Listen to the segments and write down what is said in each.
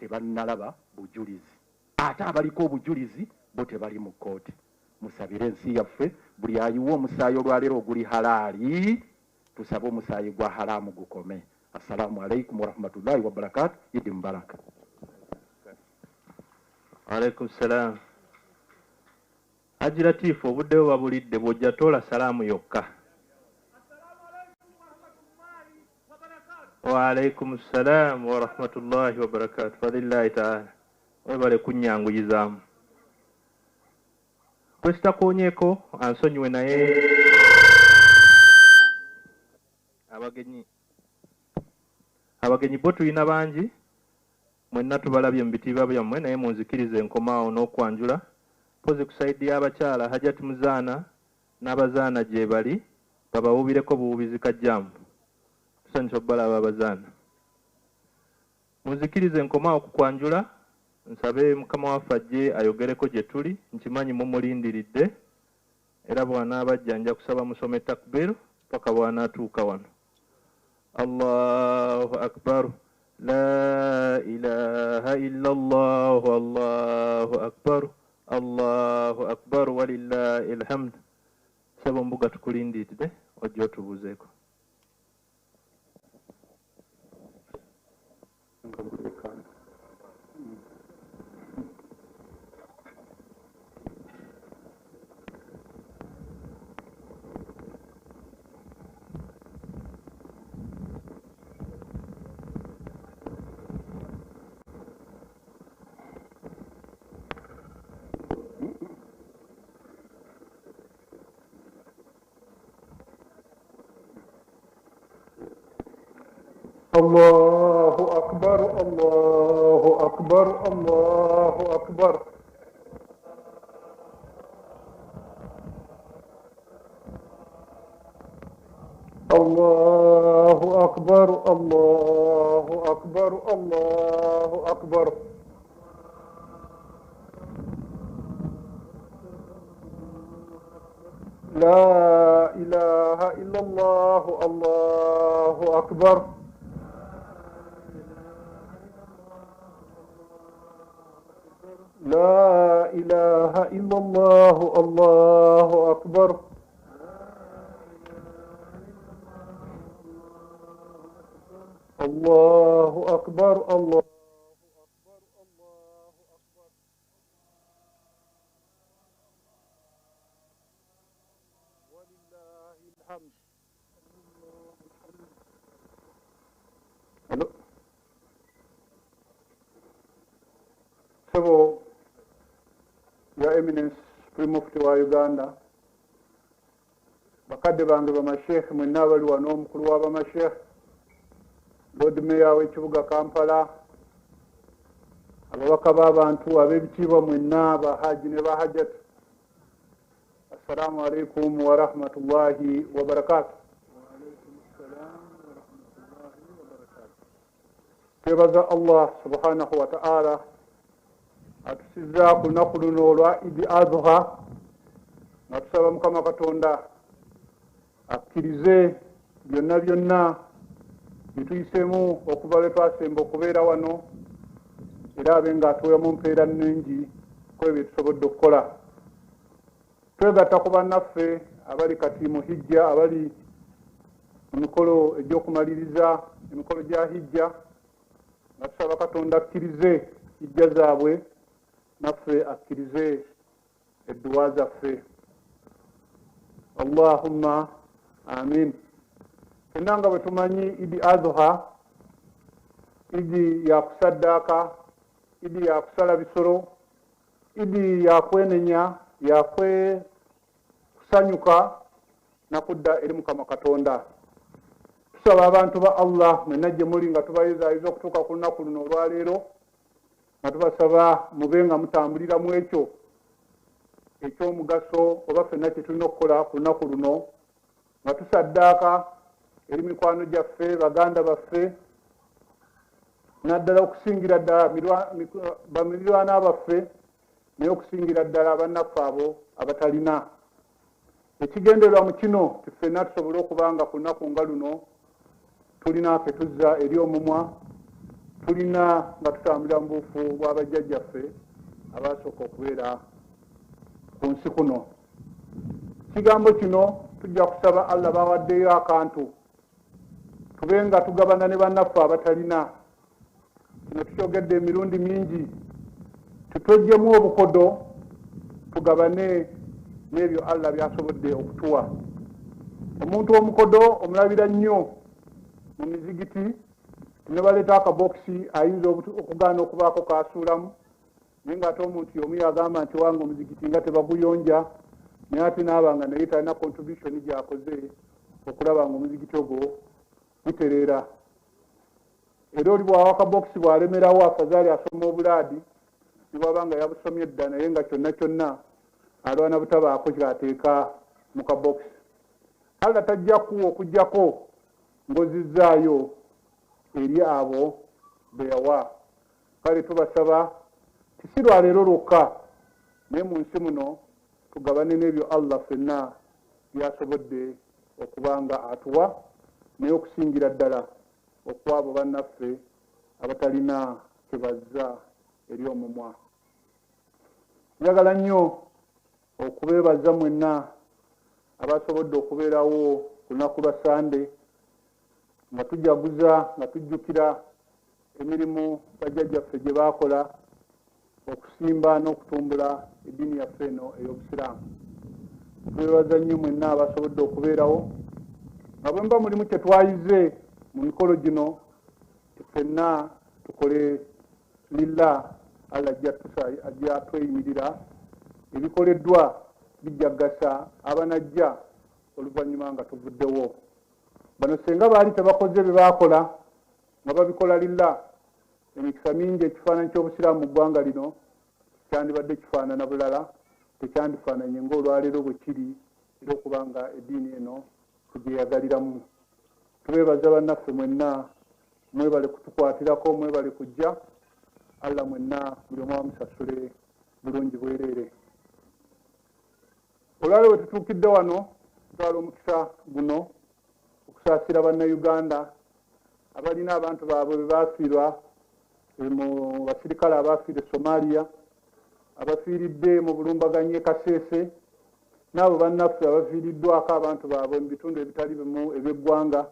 tebannalaba bujulizi, ate abaliko obujulizi bo tebali mu kkooti. Musabire ensi yaffe, buli ayiwa omusaayi olwaleero oguli halaali, tusabe omusaayi gwa halaamu gukome. Assalamu alaikum warahmatullahi wabarakatuh. Idi mubaraka. Alaikum salam. Haji Latifu, obuddeyo babulidde bw'ojja toola salaamu yokka. Wa alaikum salam wa rahmatullahi wa barakatuh. Fadillahi ta'ala. Webale kunyanguyizaamu. Kwesitakoonyeko ansonyiwe naye abagenyi bo tulina bangi, mwenna tubalabye mu bitiibwa byammwe, naye munzikirize enkomaawo n'okwanjula pozi kusaidi y'abakyala Hajati Muzaana n'abazaana gye bali babawubireko buwubizi kajjaamu. Tusanyusa balaba abazaana. Munzikirize enkomaawo ku kwanjula, nsabe Mukama waffe ajje ayogereko gye tuli, nkimanyi mumulindiridde, era bw'anaaba ajja nja kusaba musome takbir paka bw'anaatuuka wano. Allahu akbar, la ilaha illa Allah, Allahu akbar, Allahu akbar, walillahi alhamd. Saba mbuga tukulindiridde, ojja otubuuzeeko. Allahu akbar, Allahu akbar, Allahu akbar. Allahu akbar, Allahu akbar, Allahu akbar. La ilaha illallah, Allahu akbar. لا إله إلا الله، الله أكبر. الله أكبر، الله أكبر، الله أكبر. ولله الحمد. Hello. So, Your Eminence, Supreme Mufti wa Uganda, bakadde bange bamashekhe mwenna abali wano, omukulu w'abamashekhe, Lord Mayor w'ekibuga Kampala, ababaka b'abantu, ab'ebitiibwa mwenna, bahaji ne bahajjatu. Assalamu alaikum wa rahmatullahi wa barakatuh. Twebaza Allah subhanahu wa ta'ala atusizza ku lunaku luno olwa Idi Adha, nga tusaba Mukama Katonda akkirize byonna byonna bye tuyiseemu okuva lwe twasemba okubeera wano, era abe ng'atuweemu mpeera nnungi ku ebyo tusobodde okukola. Twegatta ku bannaffe abali kati mu hijja, abali mu mikolo egy'okumaliriza emikolo gya hijja, nga tusaba Katonda akkirize hijja zaabwe, naffe akkirize edduwa zaffe. Allahumma amin. Fenna nga bwe tumanyi Idi Adha, Idi ya kusaddaaka, Idi ya kusala bisolo, Idi ya kwenenya, ya kusanyuka na kudda eri Mukama Katonda. Tusaba abantu ba Allah mwenna gye muli nga tubayizaayiza okutuuka ku lunaku luno olwaleero, nga tubasaba mube nga mutambulira mu ekyo eky'omugaso oba ffenna kye tulina okukola ku lunaku luno, nga tusaddaaka eri mikwano gyaffe, baganda baffe, naddala okusingira ddala bamiliraana baffe, naye okusingira ddala bannaffe abo abatalina. Ekigendererwa mu kino ffenna tusobole okuba nga ku lunaku nga luno tulina ke tuzza eri omumwa, tulina nga tutambulira mu bufu bw'abajjajjaffe abaasooka okubeera ku nsi kuno. Kigambo kino tujja kusaba Allah bawaddeyo akantu tube nga tugabana ne bannaffe abatalina. Kino tukyogedde emirundi mingi, tutweggyemu obukodo tugabane n'ebyo Allah byasobodde okutuwa. Omuntu omukodo omulabira nnyo mu mizigiti, ne baleeta akabokisi ayinza okugaana okubaako kaasuulamu, naye ng'ate omuntu y'omu yagamba nti wange omuzigiti nga tebaguyonja, naye ate n'abanga naye talina contribution gy'akoze okulaba nga omuzigiti ogwo gutereera. Era oli bw'awa akabokisi bw'alemerawo afazaali asoma obulaadi nibwaba nga yabusomye dda, naye nga kyonna kyonna alwana butabaako ky'ateeka mu kabokisi. Allah tajja kuwa okuggyako ng'ozizzaayo eri abo be yawa. Kale tubasaba si lwa leero lwokka, naye mu nsi muno tugabane n'ebyo Allah ffenna byasobodde okuba nga atuwa, naye okusingira ddala okuwa abo bannaffe abatalina kye bazza eri omumwa. Njagala nnyo okubeebaza mwenna abasobodde okubeerawo ku lunaku lwa Sande nga tujaguza nga tujjukira emirimu bajjajjaffe gye baakola okusimba n'okutumbula eddiini yaffe eno ey'Obusiraamu. Twebaza nnyo mwenna abasobodde okubeerawo nga bwe mba mulimu kye twayize mu mikolo gino, ffenna tukole lillah. Allah ajja tweyimirira, ebikoleddwa bijjagasa abanajja oluvannyuma nga tuvuddewo. Bano senga baali tebakoze bye baakola nga babikola lillah, emikisa mingi ekifaananyi ky'Obusiraamu mu ggwanga lino kyandibadde kifaanana bulala, tekyandifaananye ng'olwaleero bwe kiri, era okuba nga eddiini eno tugyeyagaliramu. Tubeebaza bannaffe mwenna, mwebale kutukwatirako, mwebale kujja. Allah mwenna buli omu amusasule bulungi bwereere. Olwaleero bwe tutuukidde wano tutwala omukisa guno okusaasira bannayuganda abalina abantu baabwe be baafiirwa mu basirikale abaafiira e Somalia, abafiiridde mu bulumbaganyi e Kasese, n'abo bannaffe abafiiriddwako abantu baabwe mu bitundu ebitali bimu eby'eggwanga,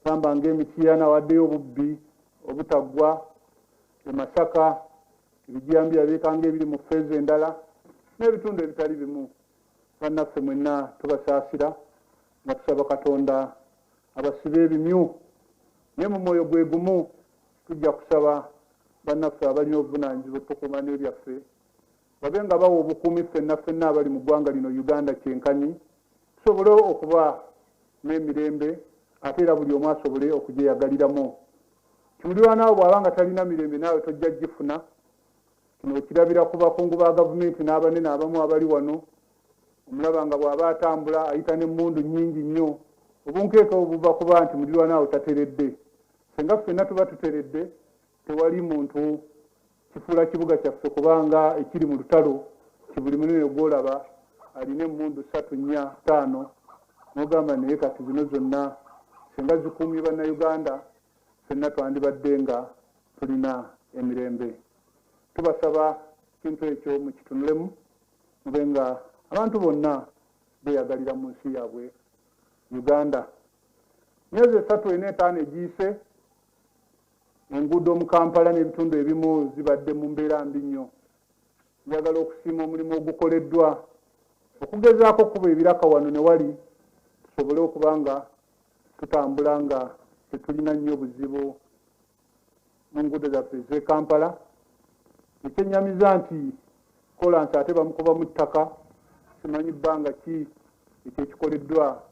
gamba ng'Emityana waddeyo obubbi obutaggwa, e Masaka, ebijambiya beekanga ebiri mu ffeeza endala n'ebitundu ebitali bimu. Bannaffe mwenna tubasaasira nga tusaba Katonda abasibe ebimyu, naye mu mwoyo gwe gumu tujja kusaba bannaffe abalina obuvunaanyizibwa okukuuma n'ebyaffe babe nga bawa obukuumi ffenna abali mu ggwanga lino Uganda kyenkanyi, tusobole okuba n'emirembe, ate era buli omu asobole okugyeyagaliramu. Kimulirwa naawe bw'aba nga talina mirembe naawe tojja gifuna. Kino okirabira ku bakungu ba gavumenti n'abanene abamu abali wano, omulaba nga bw'aba atambula ayita n'emmundu nnyingi nnyo. Obunkeeka obuva kuba nti mulirwa naawe tateredde. Senga ffenna tuba tuteredde, tewali muntu kifuula kibuga kyaffe kubanga ekiri mu lutalo kibuli munene gw'olaba alina emmundu 3, 4, 5 n'ogamba naye kati zino zonna senga zikuumye bannayuganda ffenna twandibadde nga tulina emirembe. Tubasaba kintu ekyo mukitunulemu, mube nga abantu bonna beeyagalira mu nsi yaabwe Uganda. Myezi 3 ena 5 egiyise, enguudo mu Kampala n'ebitundu ebimu zibadde mu mbeera mbi nnyo. Njagala okusiima omulimu ogukoleddwa okugezaako okuba ebiraka wano ne wali, tusobole okuba nga tutambula nga tetulina nnyo buzibu mu nguudo zaffe ez'e Kampala. Ekyennyamiza nti kolansi ate bamukuba mu ttaka, simanyi bbanga ki ekyekikoleddwa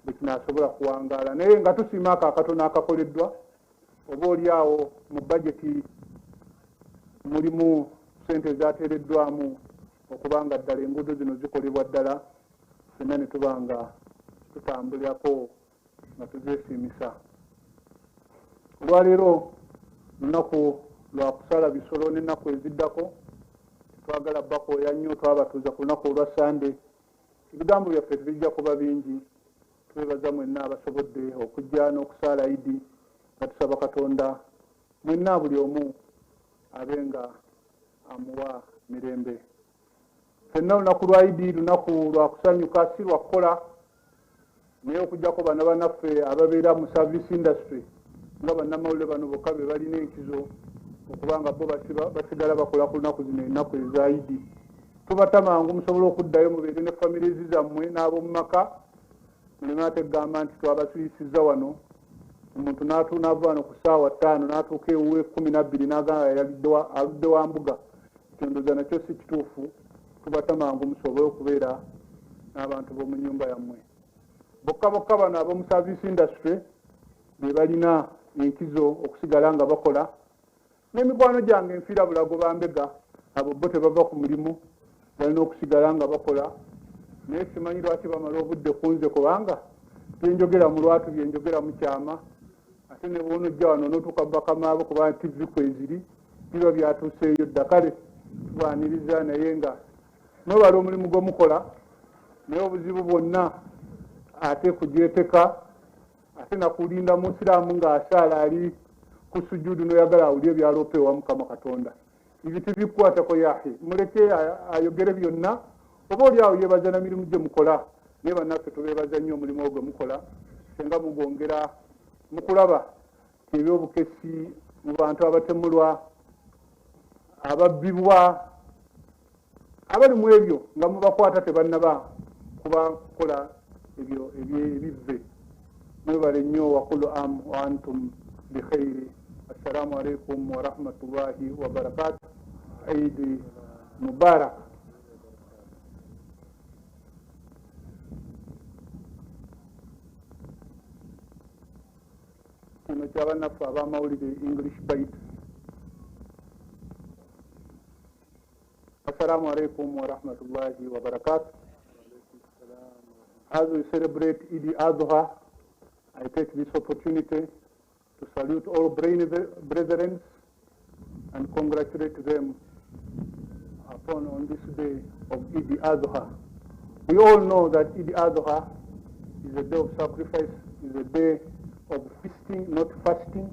bwe kinaasobola kuwangaala, naye nga tusiima ako akatono akakoleddwa, oba oli awo mu bajeti mulimu ssente ezaateereddwamu okuba nga ddala enguudo zino zikolebwa ddala, ffenna ne tuba nga tutambulirako nga tuzeesiimisa. Olwaleero lunaku lwa kusala bisolo n'ennaku eziddako, twagala bakooya nnyo twabatuuza ku lunaku olwa Sande. Ebigambo byaffe tebijja kuba bingi. Twebaza mwenna abasobodde okujja n'okusaala Idi nga tusaba Katonda mwenna buli omu abenga amuwa mirembe. Ffenna olunaku lwa Idi lunaku lwa kusanyuka, si lwa kukola, naye okuggyako bana bannaffe ababeera mu service industry nga bannamawulire bano bokka be balina enkizo okubanga bo basigala bakola ku lunaku zino ennaku eza Idi. Tubata mangu musobole okuddayo mubeere ne famire zammwe n'ab'omu maka, muleme ate kugamba nti twabasuyisizza wano, omuntu n'ava wano ku ssaawa 5 n'atuuka ewuwe 12 n'agamba aludde wa mbuga. Kyondoza nakyo si kituufu. Tubata mangu musobole okubeera n'abantu b'omu nnyumba yammwe. Bokka bano ab'omu service industry be balina enkizo okusigala nga bakola. N'emikwano gyange enfiira bulago bambega, abo bo tebava ku mulimu, balina okusigala nga bakola. Naye simanyi lwaki bamala obudde ku nze, kubanga byenjogera mu lwatu byenjogera mu kyama, ate ne bw'onojja wano n'otuuka bakamaabo kubanga TV kweziri biba byatuuseeyo dda. Kale tubaaniriza naye nga mwebala omulimu gw'omukola, naye obuzibu bwonna ate kugyeteka, ate nakulinda musiraamu ng'asaala ali ku sujudu n'oyagala awulire byaloopa ewa Mukama Katonda. Ebyo tebikwatako yahe, muleke ayogere byonna. Oba oli awo yeebaza na mirimu gye mukola, naye bannaffe tubeebaza nnyo omulimu ogwo mukola, senga mugongera mu kulaba ebyobukesi mu bantu abatemulwa, ababbibwa, abali mu ebyo nga mubakwata tebannaba kuba kukola ebyo ebivve. Mwebale nnyo, wakulu am wa antum bikhairi. Assalamu alaikum wa rahmatullahi wa barakatuh. Eid Mubarak. Kino ky'abannaffe ab'amawulire English Bite. Assalamu alaikum wa rahmatullahi wa barakatuh. As we celebrate Eid al-Adha, I take this opportunity to salute all brethren and congratulate them on this day of Eid al-Adha. We all know that Eid al-Adha is a day of sacrifice, is a day of feasting, not fasting.